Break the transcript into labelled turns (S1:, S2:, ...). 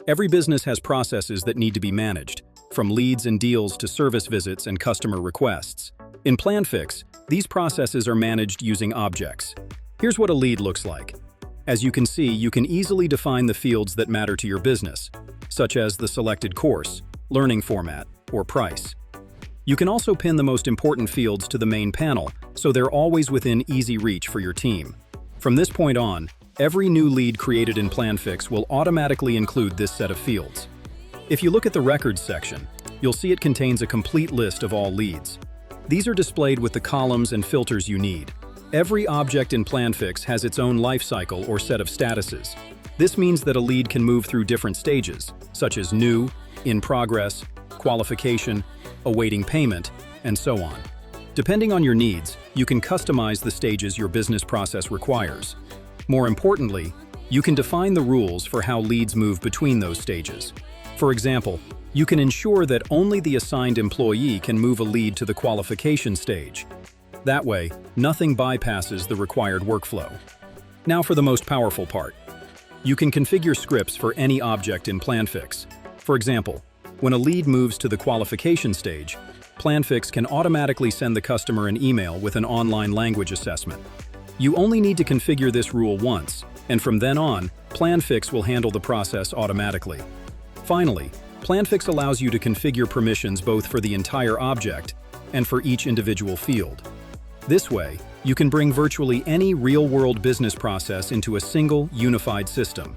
S1: Every business has processes that need to be managed, from leads and deals to service visits and customer requests. In Planfix, these processes are managed using objects. Here's what a lead looks like. As you can see, you can easily define the fields that matter to your business, such as the selected course, learning format, or price. You can also pin the most important fields to the main panel, so they're always within easy reach for your team. From this point on, every new lead created in Planfix will automatically include this set of fields. If you look at the records section, you'll see it contains a complete list of all leads. These are displayed with the columns and filters you need. Every object in Planfix has its own lifecycle or set of statuses. This means that a lead can move through different stages, such as new, in progress, qualification, awaiting payment, and so on. Depending on your needs, you can customize the stages your business process requires. More importantly, you can define the rules for how leads move between those stages. For example, you can ensure that only the assigned employee can move a lead to the qualification stage. That way, nothing bypasses the required workflow. Now for the most powerful part. You can configure scripts for any object in Planfix. For example, when a lead moves to the qualification stage, Planfix can automatically send the customer an email with an online language assessment. You only need to configure this rule once, and from then on, Planfix will handle the process automatically. Finally, Planfix allows you to configure permissions both for the entire object and for each individual field. This way, you can bring virtually any real-world business process into a single, unified system.